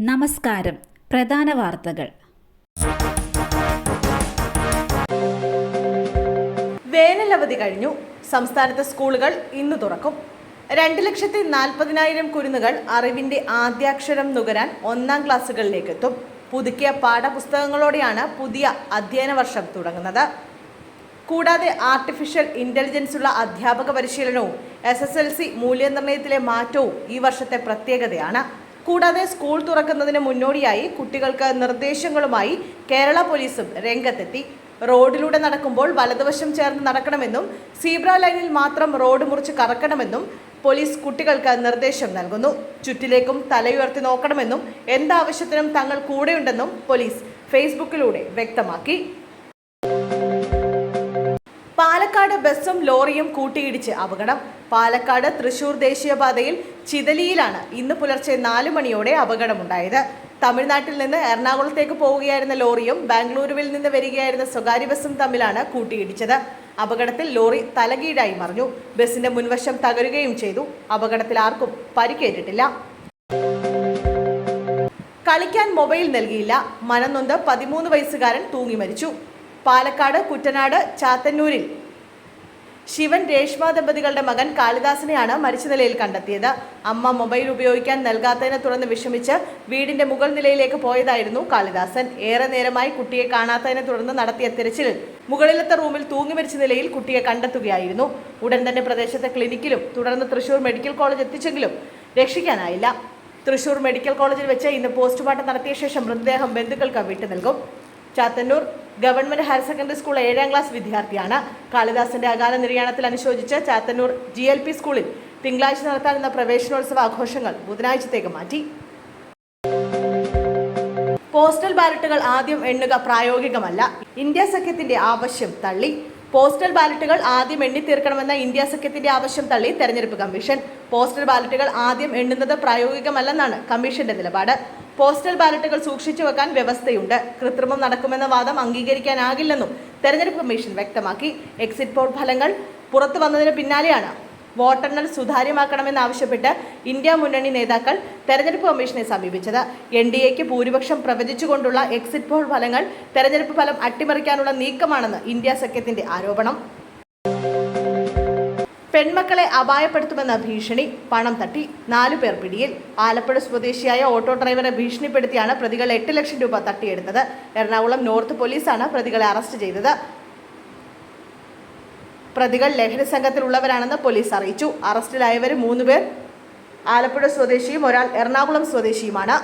നമസ്കാരം. പ്രധാന വാർത്തകൾ. വേനലവധി കഴിഞ്ഞു. സംസ്ഥാനത്തെ സ്കൂളുകൾ ഇന്ന് തുറക്കും. 2,40,000 കുരുന്നുകൾ അറിവിന്റെ ആദ്യാക്ഷരം നുകരാൻ ഒന്നാം ക്ലാസ്സുകളിലേക്ക് എത്തും. പുതുക്കിയ പാഠപുസ്തകങ്ങളോടെയാണ് പുതിയ അധ്യയന വർഷം തുടങ്ങുന്നത്. കൂടാതെ ആർട്ടിഫിഷ്യൽ ഇന്റലിജൻസുള്ള അധ്യാപക പരിശീലനവും SSLC മൂല്യനിർണ്ണയത്തിലെ മാറ്റവും ഈ വർഷത്തെ പ്രത്യേകതയാണ്. കൂടാതെ സ്കൂൾ തുറക്കുന്നതിന് മുന്നോടിയായി കുട്ടികൾക്ക് നിർദ്ദേശങ്ങളുമായി കേരള പോലീസും രംഗത്തെത്തി. റോഡിലൂടെ നടക്കുമ്പോൾ വലതുവശം ചേർന്ന് നടക്കണമെന്നും സീബ്ര ലൈനിൽ മാത്രം റോഡ് മുറിച്ച് കറക്കണമെന്നും പോലീസ് കുട്ടികൾക്ക് നിർദ്ദേശം നൽകുന്നു. ചുറ്റിലേക്കും തലയുയർത്തി നോക്കണമെന്നും എന്താവശ്യത്തിനും തങ്ങൾ കൂടെയുണ്ടെന്നും പോലീസ് ഫേസ്ബുക്കിലൂടെ വ്യക്തമാക്കി. പാലക്കാട് ബസ്സും ലോറിയും കൂട്ടിയിടിച്ച് അപകടം. പാലക്കാട് തൃശൂർ ദേശീയപാതയിൽ ചിതലിയിലാണ് ഇന്ന് പുലർച്ചെ 4 മണിയോടെ അപകടമുണ്ടായത്. തമിഴ്നാട്ടിൽ നിന്ന് എറണാകുളത്തേക്ക് പോവുകയായിരുന്ന ലോറിയും ബാംഗ്ലൂരുവിൽ നിന്ന് വരികയായിരുന്ന സ്വകാര്യ ബസ്സും തമ്മിലാണ് കൂട്ടിയിടിച്ചത്. അപകടത്തിൽ ലോറി തലകീഴായി മറിഞ്ഞു. ബസിന്റെ മുൻവശം തകരുകയും ചെയ്തു. അപകടത്തിൽ ആർക്കും പരിക്കേറ്റിട്ടില്ല. കളിക്കാൻ മൊബൈൽ നൽകിയില്ല. മനംനൊന്ത് 13 വയസ്സുകാരൻ തൂങ്ങി മരിച്ചു. പാലക്കാട് കുട്ടനാട് ചാത്തന്നൂരിൽ ശിവൻ രേഷ്മ ദമ്പതികളുടെ മകൻ കാളിദാസിനെയാണ് മരിച്ച നിലയിൽ കണ്ടെത്തിയത്. അമ്മ മൊബൈൽ ഉപയോഗിക്കാൻ നൽകാത്തതിനെ തുടർന്ന് വിഷമിച്ച് വീടിന്റെ മുകൾ നിലയിലേക്ക് പോയതായിരുന്നു കാളിദാസൻ. ഏറെ നേരമായി കുട്ടിയെ കാണാത്തതിനെ തുടർന്ന് നടത്തിയ തിരച്ചിലിൽ മുകളിലത്തെ റൂമിൽ തൂങ്ങി മരിച്ച നിലയിൽ കുട്ടിയെ കണ്ടെത്തുകയായിരുന്നു. ഉടൻ തന്നെ പ്രദേശത്തെ ക്ലിനിക്കിലും തുടർന്ന് തൃശൂർ മെഡിക്കൽ കോളേജ് എത്തിച്ചെങ്കിലും രക്ഷിക്കാനായില്ല. തൃശൂർ മെഡിക്കൽ കോളേജിൽ വെച്ച് ഇന്ന് പോസ്റ്റ്മോർട്ടം നടത്തിയ ശേഷം മൃതദേഹം ബന്ധുക്കൾക്ക് വിട്ടു നൽകും. Chathannoor government higher secondary school 7ാം class വിദ്യാർത്ഥിയാണ്. കാളിദാസന്റെ അകാല നിര്യാണത്തിൽ അനുശോചിച്ച് ചാത്തന്നൂർ GLP സ്കൂളിൽ തിങ്കളാഴ്ച നടത്താനിരുന്ന പ്രവേശനോത്സവ ആഘോഷങ്ങൾ ബുധനാഴ്ചത്തേക്ക് മാറ്റി. പോസ്റ്റൽ ബാലറ്റുകൾ ആദ്യം എണ്ണുക പ്രായോഗികമല്ല. ഇന്ത്യ സഖ്യത്തിന്റെ ആവശ്യം തള്ളി. പോസ്റ്റൽ ബാലറ്റുകൾ ആദ്യം എണ്ണിത്തീർക്കണമെന്ന ഇന്ത്യ സഖ്യത്തിന്റെ ആവശ്യം തള്ളി തെരഞ്ഞെടുപ്പ് കമ്മീഷൻ. പോസ്റ്റൽ ബാലറ്റുകൾ ആദ്യം എണ്ണുന്നത് പ്രായോഗികമല്ലെന്നാണ് കമ്മീഷന്റെ നിലപാട്. പോസ്റ്റൽ ബാലറ്റുകൾ സൂക്ഷിച്ചു വെക്കാൻ വ്യവസ്ഥയുണ്ട്. കൃത്രിമം നടക്കുമെന്ന വാദം അംഗീകരിക്കാനാകില്ലെന്നും തെരഞ്ഞെടുപ്പ് കമ്മീഷൻ വ്യക്തമാക്കി. എക്സിറ്റ് പോൾ ഫലങ്ങൾ പുറത്തു വന്നതിന് പിന്നാലെയാണ് വോട്ടെണ്ണൽ സുതാര്യമാക്കണമെന്നാവശ്യപ്പെട്ട് ഇന്ത്യ മുന്നണി നേതാക്കൾ തെരഞ്ഞെടുപ്പ് കമ്മീഷനെ സമീപിച്ചത്. NDAക്ക് ഭൂരിപക്ഷം പ്രവചിച്ചുകൊണ്ടുള്ള എക്സിറ്റ് പോൾ ഫലങ്ങൾ തെരഞ്ഞെടുപ്പ് ഫലം അട്ടിമറിക്കാനുള്ള നീക്കമാണെന്ന് ഇന്ത്യ സഖ്യത്തിന്റെ ആരോപണം. പെൺമക്കളെ അപായപ്പെടുത്തുമെന്ന ഭീഷണി. പണം തട്ടി 4 പേർ പിടിയിൽ. ആലപ്പുഴ സ്വദേശിയായ ഓട്ടോ ഡ്രൈവറെ ഭീഷണിപ്പെടുത്തിയാണ് പ്രതികൾ 8 ലക്ഷം രൂപ തട്ടിയെടുത്തത്. എറണാകുളം നോർത്ത് പോലീസാണ് പ്രതികളെ അറസ്റ്റ് ചെയ്തത്. പ്രതികൾ ലഹരി സംഘത്തിലുള്ളവരാണെന്ന് പോലീസ് അറിയിച്ചു. അറസ്റ്റിലായവർ 3 പേർ ആലപ്പുഴ സ്വദേശിയും ഒരാൾ എറണാകുളം സ്വദേശിയുമാണ്.